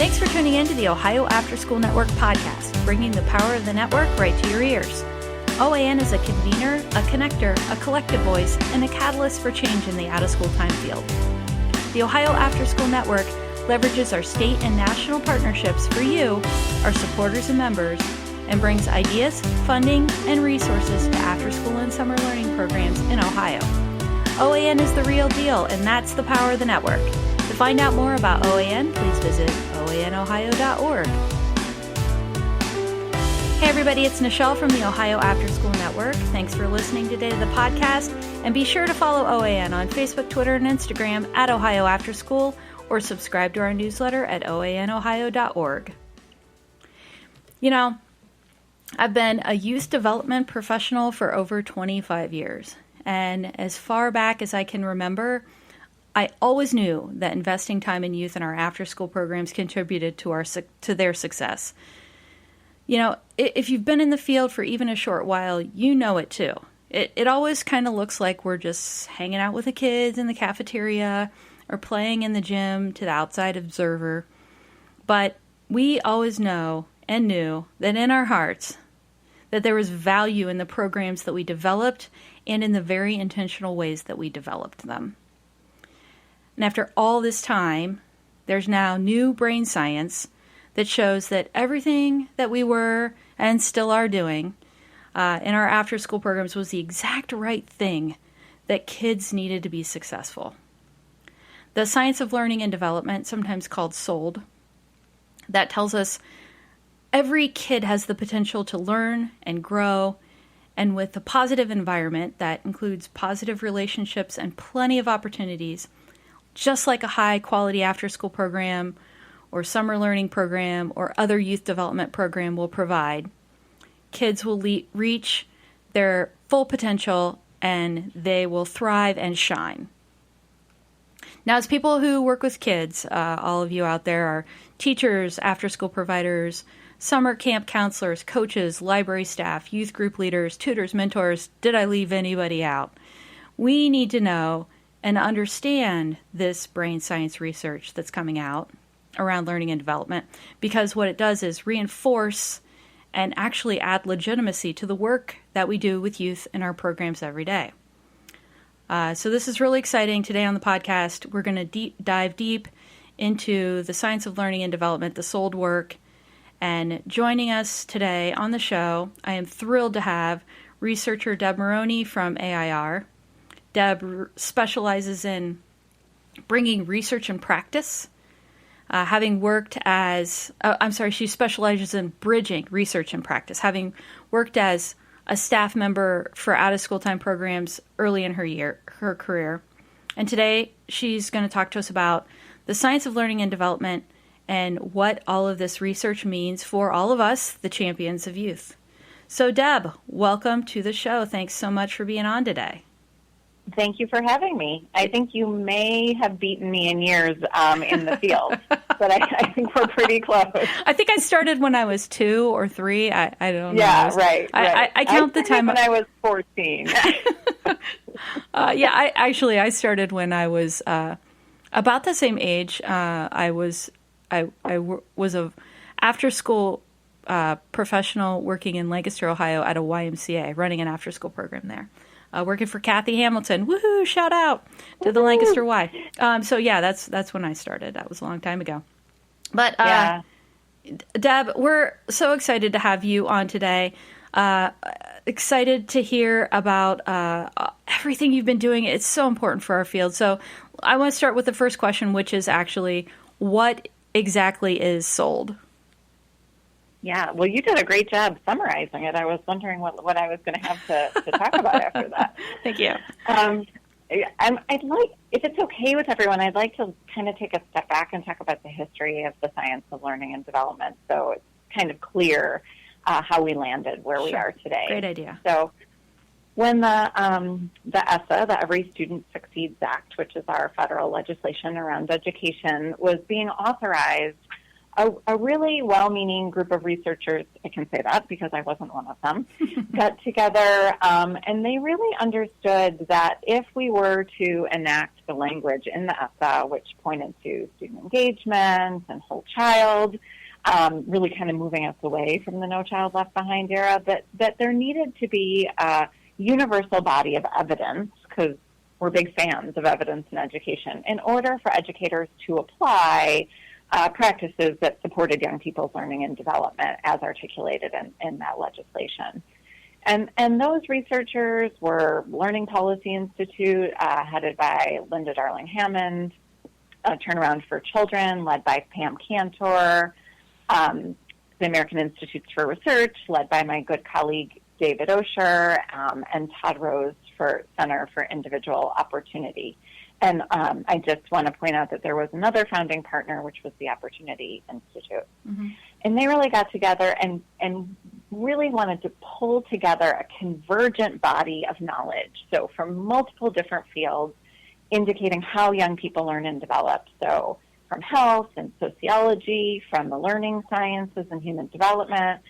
Thanks for tuning in to the Ohio Afterschool Network podcast, bringing the power of the network right to your ears. OAN is a convener, a connector, a collective voice, and a catalyst for change in the out-of-school time field. The Ohio Afterschool Network leverages our state and national partnerships for you, our supporters and members, and brings ideas, funding, and resources to after-school and summer learning programs in Ohio. OAN is the real deal, and that's the power of the network. To find out more about OAN, please visit oanohio.org. Hey everybody, it's Nichelle from the Ohio Afterschool Network. Thanks for listening today to the podcast, and be sure to follow OAN on Facebook, Twitter, and Instagram at Ohio Afterschool, or subscribe to our newsletter at oanohio.org. You know, I've been a youth development professional for over 25 years, and as far back as I can remember, I always knew that investing time in youth in our after-school programs contributed to their success. You know, if you've been in the field for even a short while, you know it too. It always kind of looks like we're just hanging out with the kids in the cafeteria or playing in the gym to the outside observer. But we always know and knew that in our hearts that there was value in the programs that we developed and in the very intentional ways that we developed them. And after all this time, there's now new brain science that shows that everything that we were and still are doing in our after-school programs was the exact right thing that kids needed to be successful. The science of learning and development, sometimes called SOLD, that tells us every kid has the potential to learn and grow, and with a positive environment that includes positive relationships and plenty of opportunities, just like a high-quality after-school program or summer learning program or other youth development program will provide, kids will reach their full potential and they will thrive and shine. Now, as people who work with kids, all of you out there are teachers, after-school providers, summer camp counselors, coaches, library staff, youth group leaders, tutors, mentors. Did I leave anybody out? We need to know and understand this brain science research that's coming out around learning and development, because what it does is reinforce and actually add legitimacy to the work that we do with youth in our programs every day. So this is really exciting. Today on the podcast, we're going to dive deep into the science of learning and development, the SOLD work. And joining us today on the show, I am thrilled to have researcher Deb Moroney from AIR. Deb specializes in bringing research and practice. She specializes in bridging research and practice, having worked as a staff member for out-of-school time programs early in her career. And today she's going to talk to us about the science of learning and development and what all of this research means for all of us, the champions of youth. So Deb, welcome to the show. Thanks so much for being on today. Thank you for having me. I think you may have beaten me in years in the field, but I think we're pretty close. I think I started when I was 2 or 3. I don't know. Yeah, right. I count the time when I was 14. I started when I was about the same age. I was a after-school professional working in Lancaster, Ohio at a YMCA, running an after-school program there. Working for Kathy Hamilton. Woohoo! Shout out to the Lancaster Y. That's when I started. That was a long time ago. But Deb, we're so excited to have you on today. Excited to hear about everything you've been doing. It's so important for our field. So I want to start with the first question, which is actually, what exactly is SOLD? Yeah, well, you did a great job summarizing it. I was wondering what I was going to have to talk about after that. Thank you. I'd like, if it's okay with everyone, I'd like to kind of take a step back and talk about the history of the science of learning and development, so it's kind of clear how we landed where we are today. Great idea. So when the ESSA, the Every Student Succeeds Act, which is our federal legislation around education, was being authorized, a really well-meaning group of researchers, I can say that because I wasn't one of them, got together, and they really understood that if we were to enact the language in the ESSA, which pointed to student engagement and whole child, really kind of moving us away from the No Child Left Behind era, that there needed to be a universal body of evidence, because we're big fans of evidence in education, in order for educators to apply practices that supported young people's learning and development as articulated in that legislation. And those researchers were Learning Policy Institute, headed by Linda Darling Hammond, Turnaround for Children, led by Pam Cantor, the American Institutes for Research, led by my good colleague David Osher, and Todd Rose for Center for Individual Opportunity. And I just want to point out that there was another founding partner, which was the Opportunity Institute. Mm-hmm. And they really got together and really wanted to pull together a convergent body of knowledge, so from multiple different fields, indicating how young people learn and develop. So from health and sociology, from the learning sciences and human development,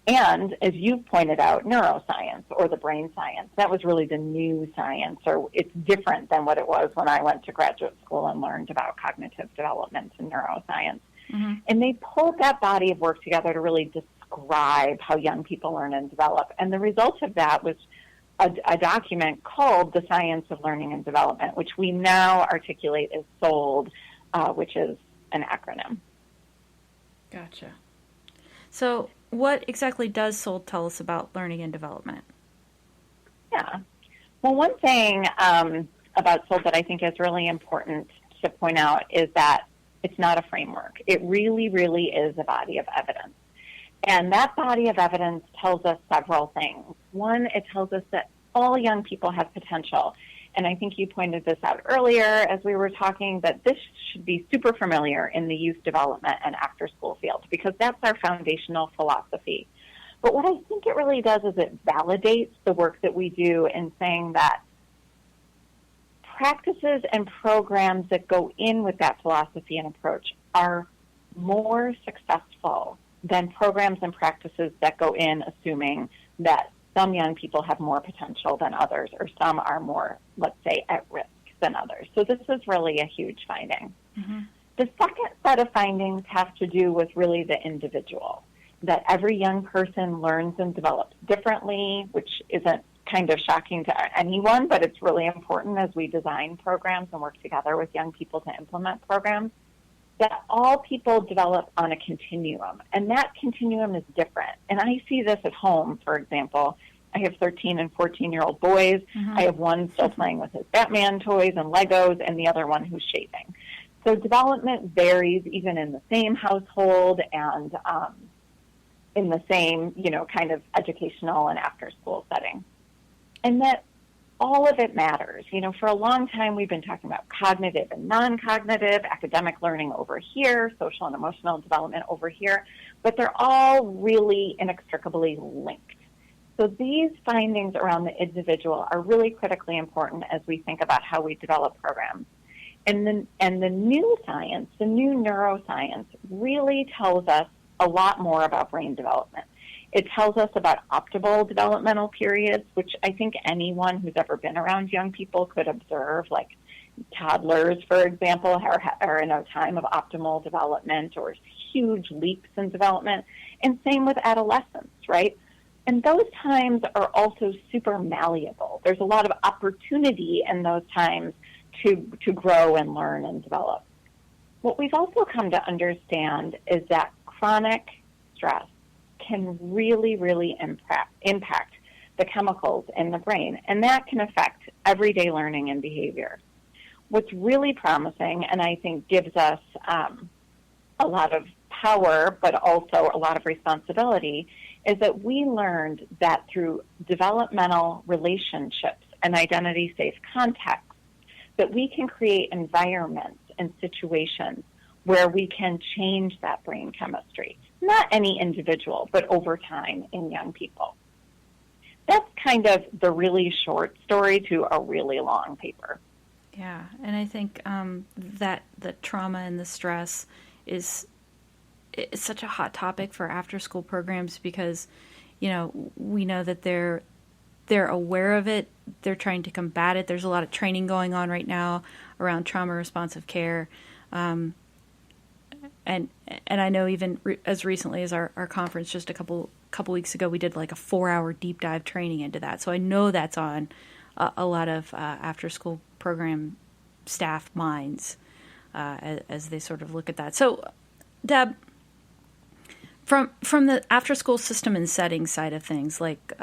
and, as you've pointed out, neuroscience or the brain science. That was really the new science, or it's different than what it was when I went to graduate school and learned about cognitive development and neuroscience. Mm-hmm. And they pulled that body of work together to really describe how young people learn and develop. And the result of that was a document called The Science of Learning and Development, which we now articulate as SOLD, which is an acronym. Gotcha. So what exactly does SOLD tell us about learning and development? Yeah. Well, one thing about SOLD that I think is really important to point out is that it's not a framework. It really, really is a body of evidence. And that body of evidence tells us several things. One, it tells us that all young people have potential. And I think you pointed this out earlier as we were talking, that this should be super familiar in the youth development and after-school field, because that's our foundational philosophy. But what I think it really does is it validates the work that we do in saying that practices and programs that go in with that philosophy and approach are more successful than programs and practices that go in assuming that some young people have more potential than others, or some are more, let's say, at risk than others. So this is really a huge finding. Mm-hmm. The second set of findings have to do with really the individual, that every young person learns and develops differently, which isn't kind of shocking to anyone, but it's really important as we design programs and work together with young people to implement programs, that all people develop on a continuum, and that continuum is different. And I see this at home, for example. I have 13 and 14-year-old boys. Mm-hmm. I have one still playing with his Batman toys and Legos, and the other one who's shaving. So development varies even in the same household and in the same, kind of educational and after-school setting. And that all of it matters. For a long time, we've been talking about cognitive and non-cognitive, academic learning over here, social and emotional development over here, but they're all really inextricably linked. So these findings around the individual are really critically important as we think about how we develop programs. And the new science, the new neuroscience, really tells us a lot more about brain development. It tells us about optimal developmental periods, which I think anyone who's ever been around young people could observe, like toddlers, for example, are in a time of optimal development or huge leaps in development, and same with adolescents, right? And those times are also super malleable. There's a lot of opportunity in those times to grow and learn and develop. What we've also come to understand is that chronic stress can really, really impact the chemicals in the brain, and that can affect everyday learning and behavior. What's really promising, and I think gives us a lot of power, but also a lot of responsibility, is that we learned that through developmental relationships and identity-safe contexts, that we can create environments and situations where we can change that brain chemistry. Not any individual, but over time in young people. That's kind of the really short story to a really long paper. Yeah, and I think that the trauma and the stress is it's such a hot topic for after-school programs because, we know that they're aware of it. They're trying to combat it. There's a lot of training going on right now around trauma-responsive care. And I know even as recently as our conference just a couple weeks ago, we did like a 4-hour deep dive training into that. So I know that's on a lot of after-school program staff minds as they sort of look at that. So, Deb, from the after-school system and setting side of things, like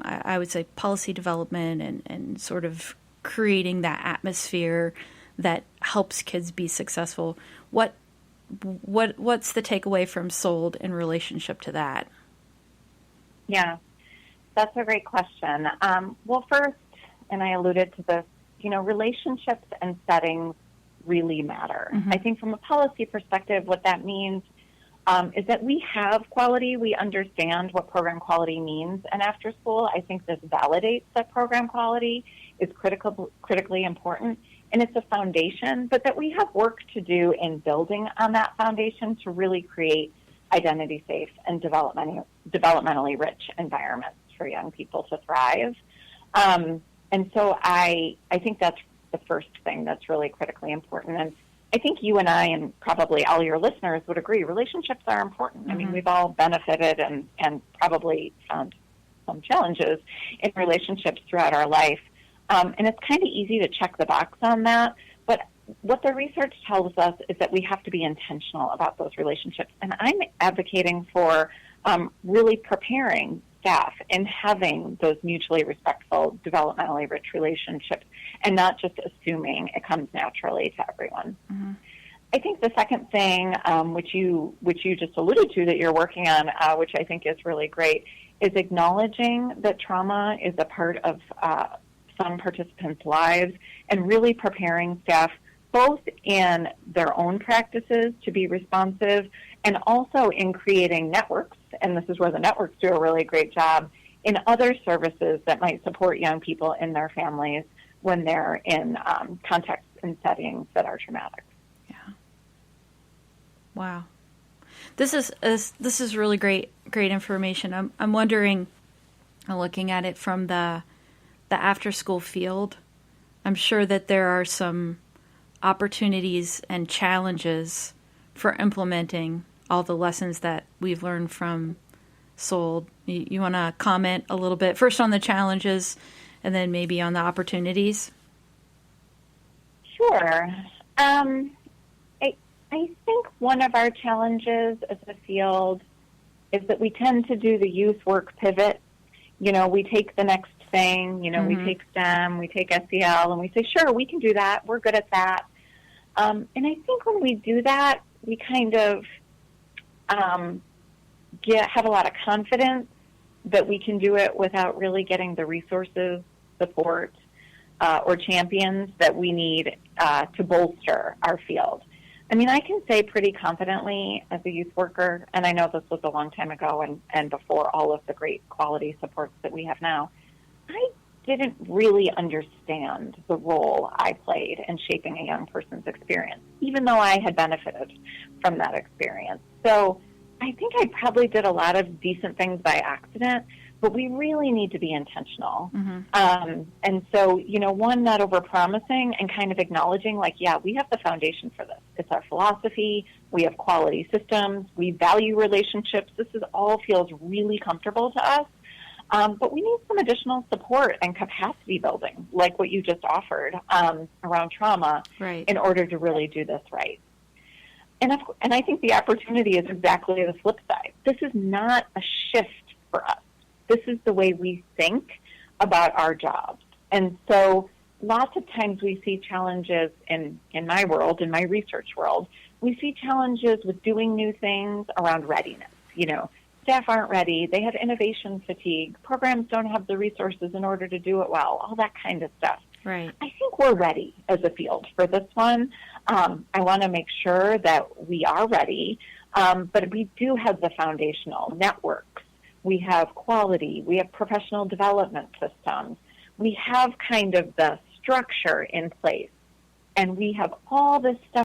I would say policy development and sort of creating that atmosphere that helps kids be successful, what's the takeaway from SOLD in relationship to that? Yeah, that's a great question. Well, first, and I alluded to this, relationships and settings really matter. Mm-hmm. I think from a policy perspective, what that means is that we have quality. We understand what program quality means. And after school, I think this validates that program quality is critically important. And it's a foundation, but that we have work to do in building on that foundation to really create identity-safe and developmentally rich environments for young people to thrive. And so I think that's the first thing that's really critically important. And I think you and I and probably all your listeners would agree, relationships are important. Mm-hmm. I mean, we've all benefited and probably found some challenges in relationships throughout our life. And it's kind of easy to check the box on that. But what the research tells us is that we have to be intentional about those relationships. And I'm advocating for really preparing staff and having those mutually respectful, developmentally rich relationships and not just assuming it comes naturally to everyone. Mm-hmm. I think the second thing, which you just alluded to that you're working on, which I think is really great, is acknowledging that trauma is a part of some participants' lives and really preparing staff both in their own practices to be responsive and also in creating networks, and this is where the networks do a really great job, in other services that might support young people in their families when they're in contexts and settings that are traumatic. Yeah. Wow. This is really great information. I'm wondering, looking at it from the after-school field, I'm sure that there are some opportunities and challenges for implementing all the lessons that we've learned from SOLD. You want to comment a little bit first on the challenges and then maybe on the opportunities? Sure. I think one of our challenges as a field is that we tend to do the youth work pivot. We take the next thing, mm-hmm. we take STEM, we take SEL, and we say, sure, we can do that. We're good at that. And I think when we do that, we kind of have a lot of confidence that we can do it without really getting the resources, support, or champions that we need to bolster our field. I mean, I can say pretty confidently as a youth worker, and I know this was a long time ago and before all of the great quality supports that we have now, I didn't really understand the role I played in shaping a young person's experience, even though I had benefited from that experience. So I think I probably did a lot of decent things by accident, but we really need to be intentional. Mm-hmm. And so, one, not over-promising and kind of acknowledging, we have the foundation for this. It's our philosophy. We have quality systems. We value relationships. This all feels really comfortable to us. But we need some additional support and capacity building, like what you just offered around trauma, right, in order to really do this right. And I think the opportunity is exactly the flip side. This is not a shift for us. This is the way we think about our jobs. And so lots of times we see challenges in my world, in my research world, we see challenges with doing new things around readiness. Staff aren't ready. They have innovation fatigue. Programs don't have the resources in order to do it well, all that kind of stuff. Right. I think we're ready as a field for this one. I want to make sure that we are ready, but we do have the foundational networks. We have quality. We have professional development systems. We have kind of the structure in place, and we have all this stuff